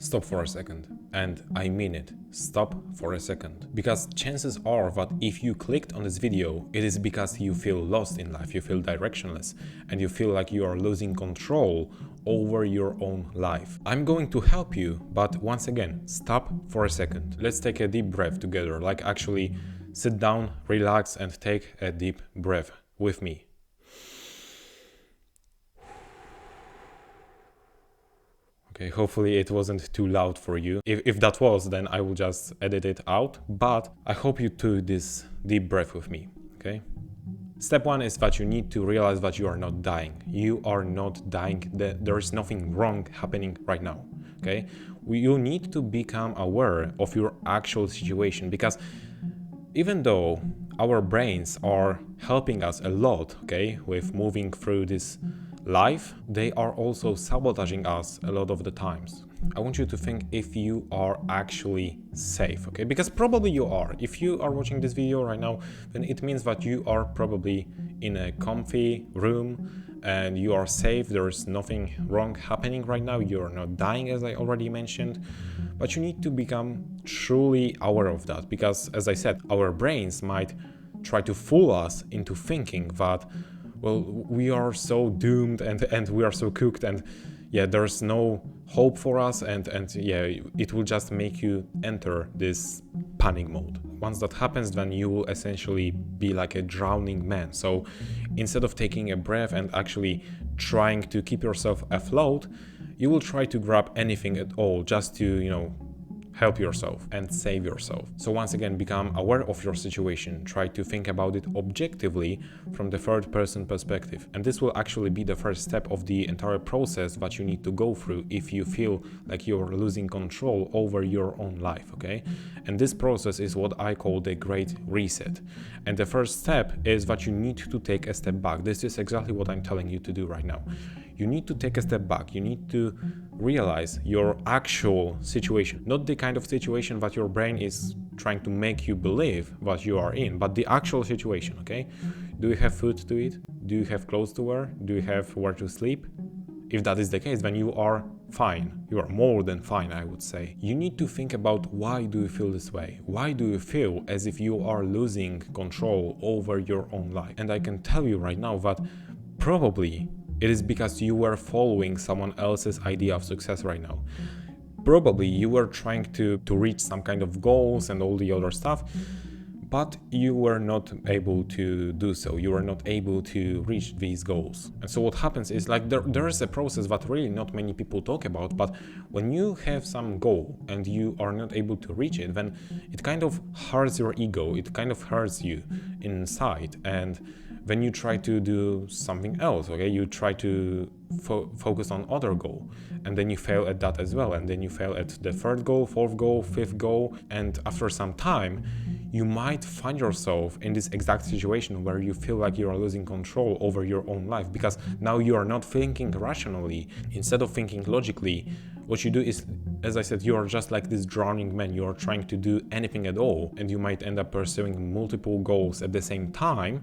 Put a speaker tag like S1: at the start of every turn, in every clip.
S1: Stop for a second. And I mean it. Stop for a second. Because chances are that if you clicked on this video, it is because you feel lost in life, you feel directionless, and you feel like you are losing control over your own life. I'm going to help you, but once again, stop for a second. Let's take a deep breath together, like actually sit down, relax, and take a deep breath with me. Okay, hopefully it wasn't too loud for you. If that was, then I will just edit it out. But I hope you took this deep breath with me, okay? Step one is that you need to realize that you are not dying. You are not dying. There is nothing wrong happening right now, okay? You need to become aware of your actual situation, because even though our brains are helping us a lot, okay, with moving through this life, they are also sabotaging us a lot of the times. I want you to think if you are actually safe, okay? Because probably you are. If you are watching this video right now, then it means that you are probably in a comfy room and you are safe. There is nothing wrong happening right now. You're not dying, as I already mentioned. But you need to become truly aware of that, because, as I said, our brains might try to fool us into thinking that, well, we are so doomed and we are so cooked, and yeah, there's no hope for us, and yeah, it will just make you enter this panic mode. Once that happens, then you will essentially be like a drowning man. So instead of taking a breath and actually trying to keep yourself afloat, you will try to grab anything at all just to, help yourself and save yourself. So once again, become aware of your situation. Try to think about it objectively from the third person perspective. And this will actually be the first step of the entire process that you need to go through if you feel like you're losing control over your own life, okay? And this process is what I call the Great Reset. And the first step is that you need to take a step back. This is exactly what I'm telling you to do right now. You need to take a step back. You need to realize your actual situation, not the kind of situation that your brain is trying to make you believe that you are in, but the actual situation, okay? Do you have food to eat? Do you have clothes to wear? Do you have where to sleep? If that is the case, then you are fine. You are more than fine, I would say. You need to think about, why do you feel this way? Why do you feel as if you are losing control over your own life? And I can tell you right now that probably it is because you were following someone else's idea of success right now. Probably you were trying to reach some kind of goals and all the other stuff, but you were not able to do so. You were not able to reach these goals. And so what happens is, like, there is a process that really not many people talk about, but when you have some goal and you are not able to reach it, then it kind of hurts your ego. It kind of hurts you inside. And then you try to do something else, okay? You try to focus on other goal, and then you fail at that as well, and then you fail at the third goal, fourth goal, fifth goal, and after some time, you might find yourself in this exact situation where you feel like you are losing control over your own life, because now you are not thinking rationally. Instead of thinking logically, what you do is, as I said, you are just like this drowning man. You are trying to do anything at all, and you might end up pursuing multiple goals at the same time,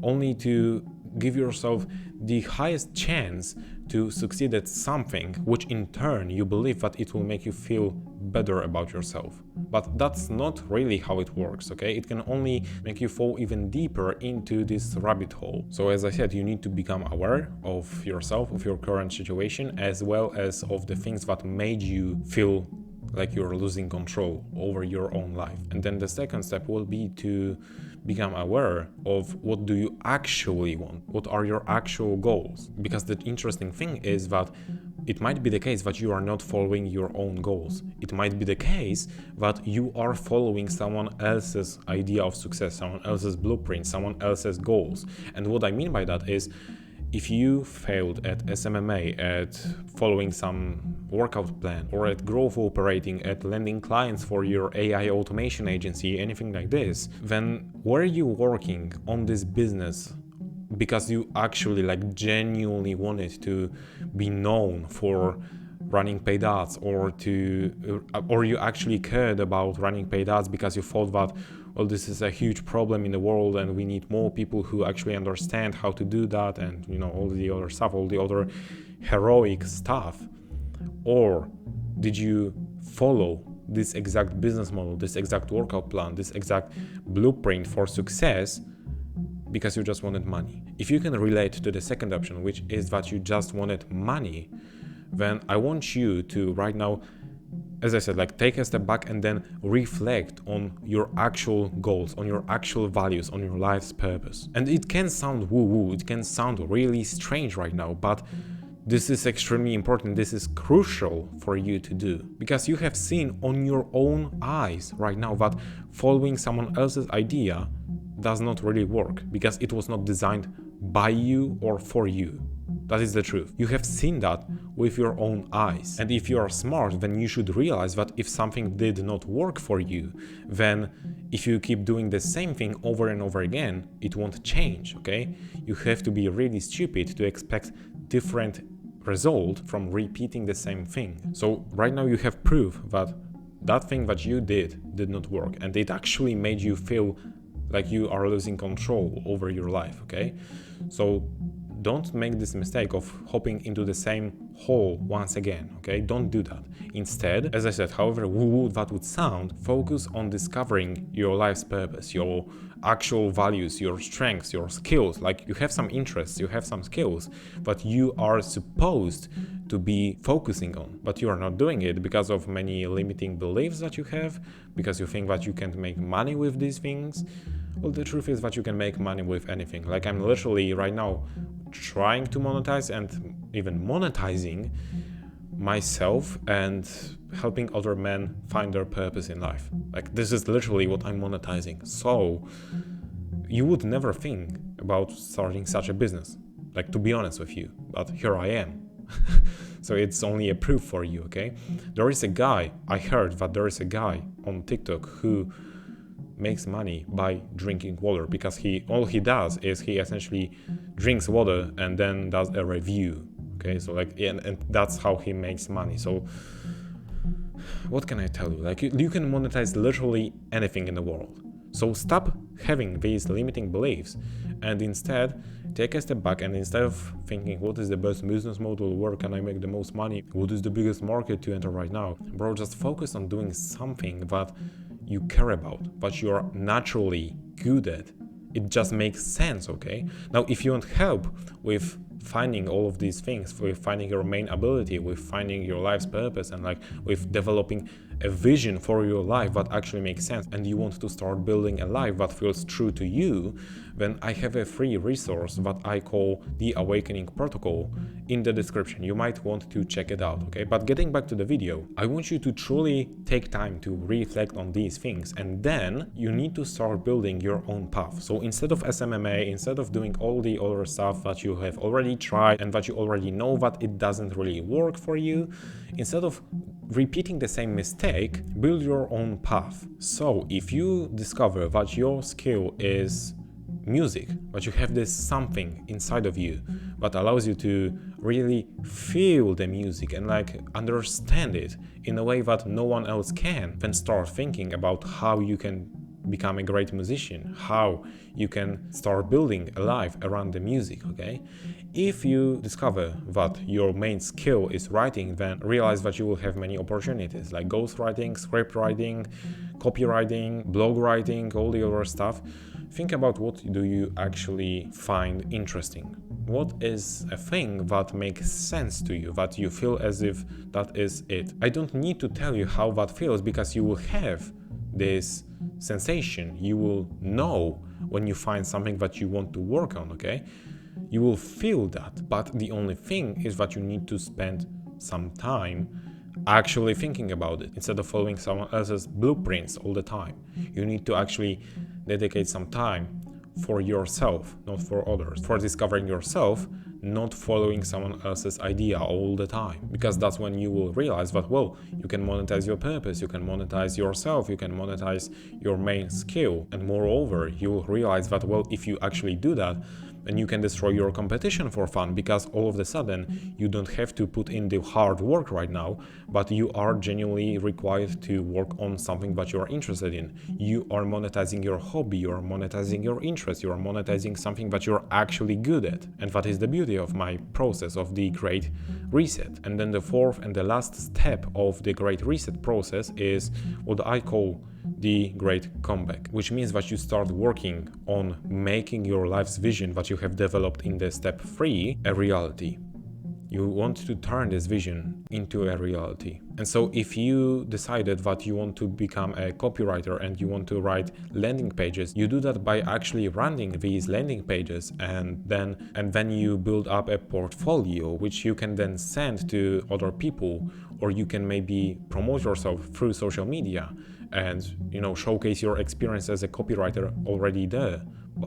S1: only to give yourself the highest chance to succeed at something, which in turn you believe that it will make you feel better about yourself. But that's not really how it works, okay? It can only make you fall even deeper into this rabbit hole. So as I said, you need to become aware of yourself, of your current situation, as well as of the things that made you feel like you're losing control over your own life. And then the second step will be to become aware of, what do you actually want? What are your actual goals? Because the interesting thing is that it might be the case that you are not following your own goals. It might be the case that you are following someone else's idea of success, someone else's blueprint, someone else's goals. And what I mean by that is, if you failed at SMMA, at following some workout plan, or at growth operating, at landing clients for your AI automation agency, anything like this, then were you working on this business because you actually genuinely wanted to be known for running paid ads, or you actually cared about running paid ads because you thought that, well, this is a huge problem in the world and we need more people who actually understand how to do that, and all the other stuff, all the other heroic stuff, Or did you follow this exact business model, this exact workout plan, this exact blueprint for success because you just wanted money? If you can relate to the second option, which is that you just wanted money, then I want you to right now, as I said, like take a step back and then reflect on your actual goals, on your actual values, on your life's purpose. And it can sound woo-woo, it can sound really strange right now, but this is extremely important. This is crucial for you to do, because you have seen on your own eyes right now that following someone else's idea does not really work, because it was not designed by you or for you. That is the truth. You have seen that with your own eyes. And if you are smart, then you should realize that if something did not work for you, then if you keep doing the same thing over and over again, it won't change, okay? You have to be really stupid to expect different result from repeating the same thing. So right now you have proof that that thing that you did not work, and it actually made you feel like you are losing control over your life, okay? So don't make this mistake of hopping into the same hole once again, okay? Don't do that. Instead, as I said, however woo-woo that would sound, focus on discovering your life's purpose, your actual values, your strengths, your skills. Like, you have some interests, you have some skills that you are supposed to be focusing on, but you are not doing it because of many limiting beliefs that you have, because you think that you can't make money with these things. Well, the truth is that you can make money with anything. Like, I'm literally right now trying to monetize and even monetizing myself and helping other men find their purpose in life. Like, this is literally what I'm monetizing. So you would never think about starting such a business, like, to be honest with you, but here I am. So it's only a proof for you, okay? There is a guy, I heard that there is a guy on TikTok who makes money by drinking water, because all he does is he essentially drinks water and then does a review, okay? So like, and that's how he makes money. So what can I tell you? Like, you can monetize literally anything in the world. So stop having these limiting beliefs and instead take a step back, and instead of thinking what is the best business model, where can I make the most money, what is the biggest market to enter right now, bro, just focus on doing something that you care about, but you are naturally good at. It just makes sense, okay? Now, if you want help with finding all of these things, with finding your main ability, with finding your life's purpose, and like with developing a vision for your life that actually makes sense, and you want to start building a life that feels true to you, then I have a free resource that I call the Awakening Protocol in the description. You might want to check it out, okay? But getting back to the video, I want you to truly take time to reflect on these things, and then you need to start building your own path. So instead of SMMA, instead of doing all the other stuff that you have already tried and that you already know that it doesn't really work for you, instead of repeating the same mistake, build your own path. So if you discover that your skill is music, but you have this something inside of you that allows you to really feel the music and like understand it in a way that no one else can, then start thinking about how you can become a great musician, how you can start building a life around the music, okay? If you discover that your main skill is writing, then realize that you will have many opportunities like ghostwriting, script writing, copywriting, blog writing, all the other stuff. Think about what do you actually find interesting. What is a thing that makes sense to you, that you feel as if that is it? I don't need to tell you how that feels, because you will have this sensation. You will know when you find something that you want to work on, okay? You will feel that, but the only thing is that you need to spend some time actually thinking about it instead of following someone else's blueprints all the time. You need to actually dedicate some time for yourself, not for others, for discovering yourself, not following someone else's idea all the time, because that's when you will realize that, well, you can monetize your purpose, you can monetize yourself, you can monetize your main skill, and moreover, you will realize that, well, if you actually do that, and you can destroy your competition for fun, because all of a sudden you don't have to put in the hard work right now, but you are genuinely required to work on something that you are interested in. You are monetizing your hobby, you are monetizing your interest, you are monetizing something that you're actually good at. And that is the beauty of my process of the Great Reset. And then the fourth and the last step of the Great Reset process is what I call the Great Comeback, which means that you start working on making your life's vision that you have developed in the step 3 a reality. You want to turn this vision into a reality. And so if you decided that you want to become a copywriter and you want to write landing pages, you do that by actually running these landing pages, and then you build up a portfolio which you can then send to other people, or you can maybe promote yourself through social media and showcase your experience as a copywriter already there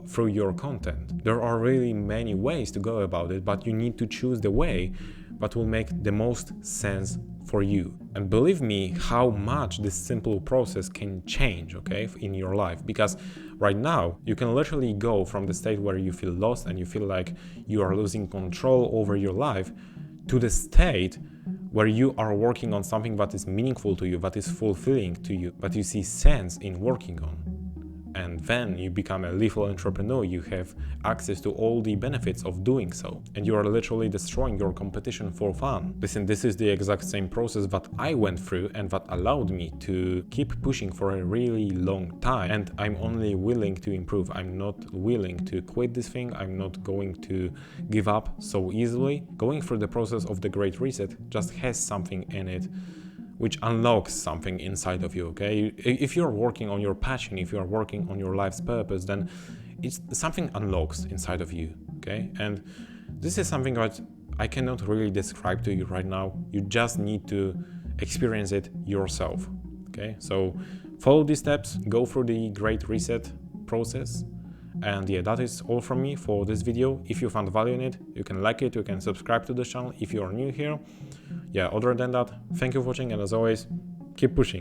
S1: through your content. There are really many ways to go about it, but you need to choose the way that will make the most sense for you. And believe me, how much this simple process can change, okay, in your life. Because right now, you can literally go from the state where you feel lost and you feel like you are losing control over your life to the state where you are working on something that is meaningful to you, that is fulfilling to you, that you see sense in working on. And then you become a lethal entrepreneur. You have access to all the benefits of doing so, and you are literally destroying your competition for fun. Listen, this is the exact same process that I went through and that allowed me to keep pushing for a really long time, and I'm only willing to improve. I'm not willing to quit this thing. I'm not going to give up so easily. Going through the process of the Great Reset just has something in it which unlocks something inside of you, okay? If you're working on your passion, if you're working on your life's purpose, then it's something unlocks inside of you, okay? And this is something that I cannot really describe to you right now. You just need to experience it yourself, okay? So follow these steps, go through the Great Reset process. And yeah, that is all from me for this video. If you found value in it, you can like it, you can subscribe to the channel if you are new here. Yeah, other than that, thank you for watching, and as always, keep pushing.